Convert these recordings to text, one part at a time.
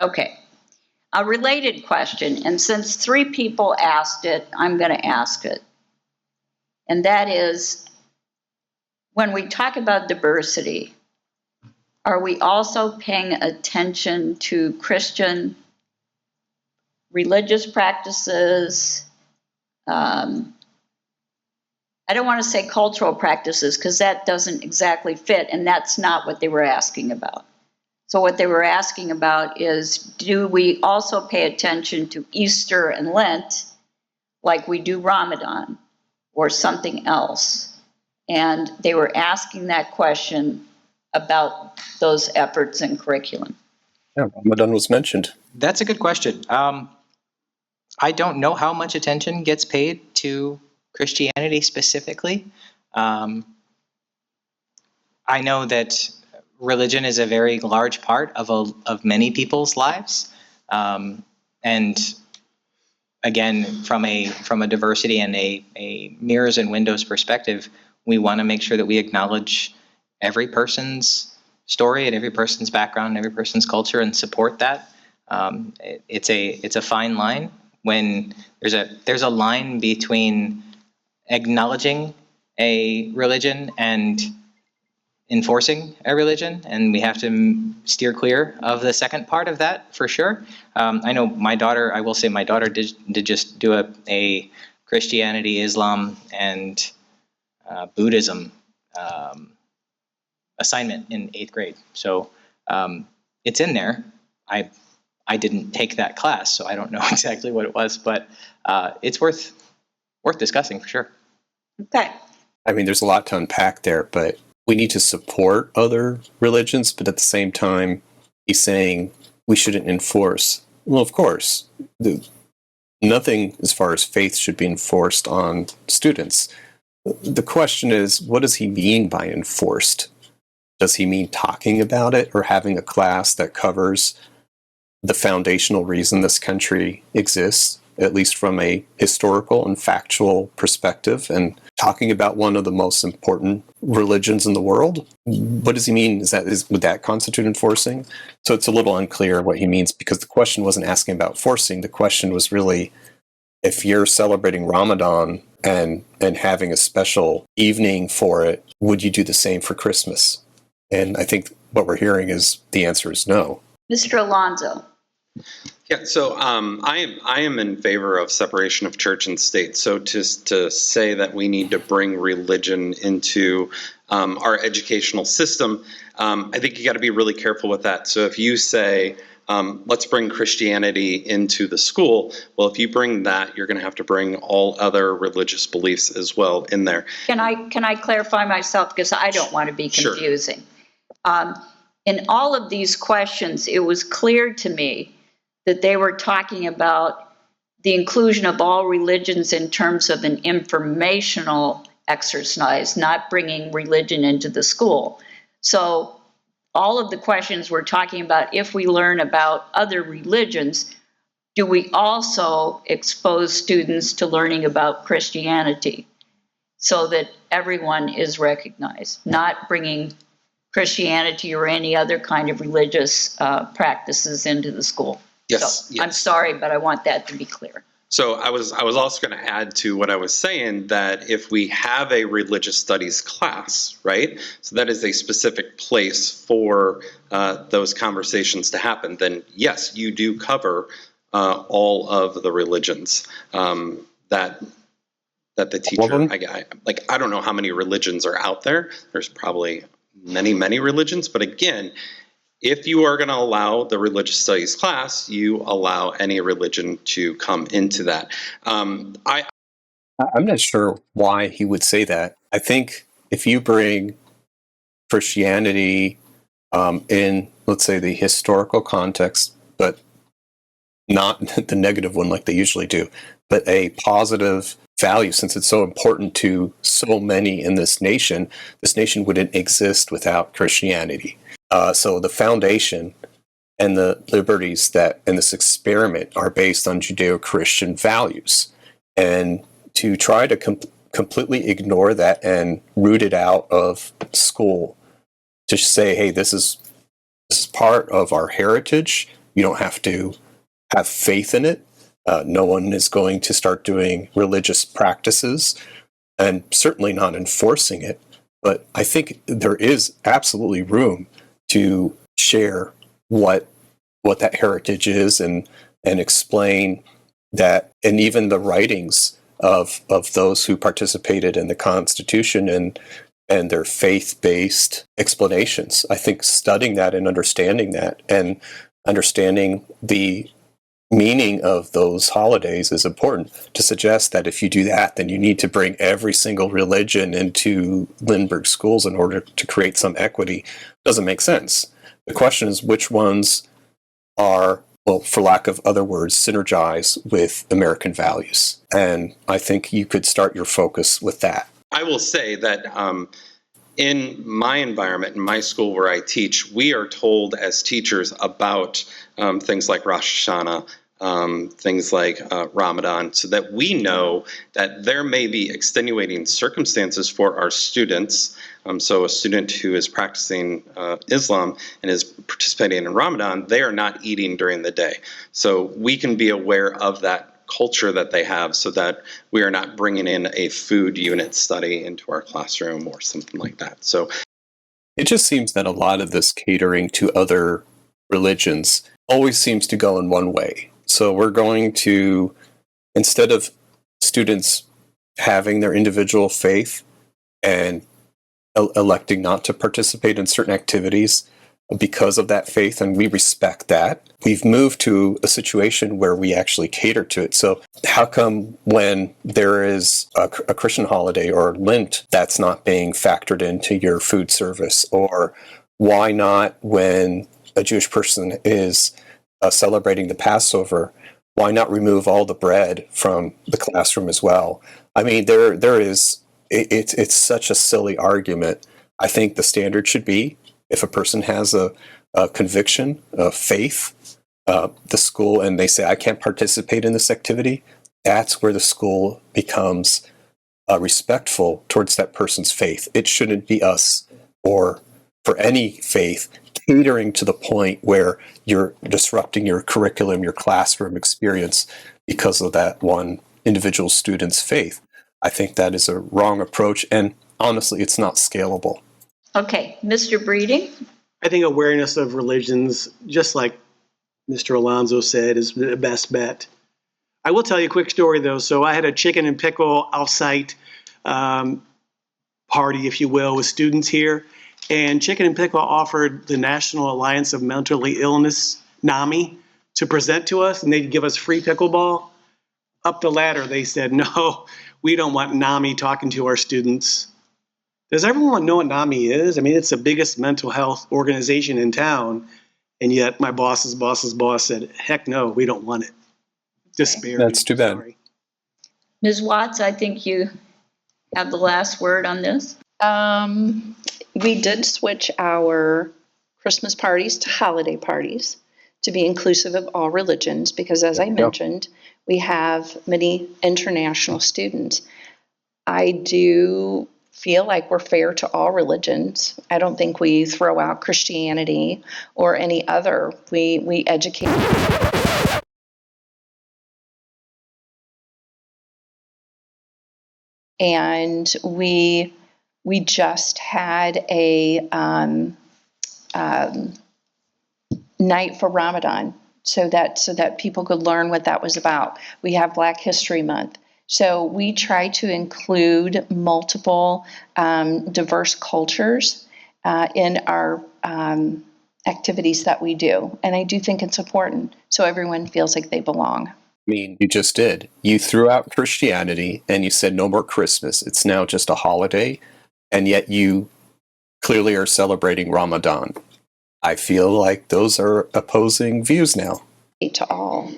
Okay. A related question, and since 3 people asked it, I'm going to ask it. And that is, when we talk about diversity, are we also paying attention to Christian religious practices? I don't want to say cultural practices because that doesn't exactly fit, and that's not what they were asking about. So what they were asking about is, do we also pay attention to Easter and Lent like we do Ramadan or something else? And they were asking that question about those efforts in curriculum. Yeah, Ramadan was mentioned. That's a good question. I don't know how much attention gets paid to Christianity specifically. I know that religion is a very large part of many people's lives, and again, from a diversity and a mirrors and windows perspective, we want to make sure that we acknowledge every person's story and every person's background, and every person's culture, and support that. It's a fine line when there's a line between acknowledging a religion and enforcing a religion, and we have to steer clear of the second part of that for sure. I know my daughter, I will say my daughter did just do a Christianity, Islam, and Buddhism assignment in 8th grade. So it's in there. I didn't take that class, so I don't know exactly what it was, but it's worth discussing for sure. Okay. I mean, there's a lot to unpack there, but we need to support other religions, but at the same time, he's saying we shouldn't enforce. Well, of course, nothing as far as faith should be enforced on students. The question is, what does he mean by enforced? Does he mean talking about it or having a class that covers the foundational reason this country exists, at least from a historical and factual perspective, and talking about one of the most important religions in the world? What does he mean? Would that constitute enforcing? So it's a little unclear what he means, because the question wasn't asking about forcing. The question was really, if you're celebrating Ramadan and having a special evening for it, would you do the same for Christmas? And I think what we're hearing is the answer is no. Mr. Alonso. Yeah, so I am in favor of separation of church and state. So to say that we need to bring religion into our educational system, I think you got to be really careful with that. So if you say, let's bring Christianity into the school, well, if you bring that, you're going to have to bring all other religious beliefs as well in there. Can I clarify myself, because I don't want to be confusing? Sure. In all of these questions, it was clear to me that they were talking about the inclusion of all religions in terms of an informational exercise, not bringing religion into the school. So all of the questions were talking about, if we learn about other religions, do we also expose students to learning about Christianity so that everyone is recognized, not bringing Christianity or any other kind of religious practices into the school? Yes, so, yes. I'm sorry, but I want that to be clear. So I was also going to add to what I was saying, that if we have a religious studies class, right, so that is a specific place for those conversations to happen, then yes, you do cover all of the religions that the teacher, I don't know how many religions are out there. There's probably many religions, but again, if you are going to allow the religious studies class, you allow any religion to come into that. I'm not sure why he would say that. I think if you bring Christianity in, let's say, the historical context, but not the negative one like they usually do, but a positive value, since it's so important to so many in this nation wouldn't exist without Christianity. So the foundation and the liberties that in this experiment are based on Judeo-Christian values. And to try to completely ignore that and root it out of school, to say, hey, this is part of our heritage, You don't have to have faith in it. No one is going to start doing religious practices and certainly not enforcing it. But I think there is absolutely room to share what that heritage is and explain that, and even the writings of those who participated in the Constitution and their faith-based explanations. I think studying that and understanding the meaning of those holidays is important. To suggest that if you do that, then you need to bring every single religion into Lindbergh schools in order to create some equity doesn't make sense. The question is which ones are, well, for lack of other words, synergize with American values. And I think you could start your focus with that. I will say that in my environment, in my school where I teach, we are told as teachers about things like Rosh Hashanah, things like Ramadan, so that we know that there may be extenuating circumstances for our students. So a student who is practicing Islam and is participating in Ramadan, they are not eating during the day. So we can be aware of that culture that they have so that we are not bringing in a food unit study into our classroom or something like that. So it just seems that a lot of this catering to other religions always seems to go in one way. So we're going to, instead of students having their individual faith and electing not to participate in certain activities because of that faith, and we respect that, we've moved to a situation where we actually cater to it. So how come when there is a Christian holiday or Lent, that's not being factored into your food service? Or why not when a Jewish person is celebrating the Passover, why not remove all the bread from the classroom as well? I mean, it's such a silly argument. I think the standard should be, if a person has a conviction, a faith, the school, and they say, I can't participate in this activity, that's where the school becomes respectful towards that person's faith. It shouldn't be us, or for any faith, catering to the point where you're disrupting your curriculum, your classroom experience because of that one individual student's faith. I think that is a wrong approach, and honestly, it's not scalable. Okay, Mr. Breeding? I think awareness of religions, just like Mr. Alonso said, is the best bet. I will tell you a quick story, though. So I had a chicken and pickle off-site party, if you will, with students here. And Chicken and Pickle offered the National Alliance of Mentally Illness, NAMI, to present to us, and they'd give us free pickleball. Up the ladder, they said, no, we don't want NAMI talking to our students. Does everyone know what NAMI is? I mean, it's the biggest mental health organization in town, and yet my boss's boss said, heck no, we don't want it. Despair. That's too bad. Sorry. Ms. Watts, I think you have the last word on this. We did switch our Christmas parties to holiday parties to be inclusive of all religions because, as I mentioned, we have many international students. I do feel like we're fair to all religions. I don't think we throw out Christianity or any other. We educate. And we just had a night for Ramadan so that people could learn what that was about. We have Black History Month. So we try to include multiple diverse cultures in our activities that we do. And I do think it's important so everyone feels like they belong. I mean, you just did. You threw out Christianity and you said no more Christmas. It's now just a holiday. And yet you clearly are celebrating Ramadan. I feel like those are opposing views now. To all.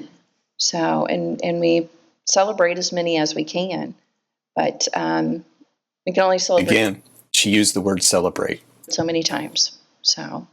So, and we celebrate as many as we can. But we can only celebrate. Again, she used the word celebrate. So many times. So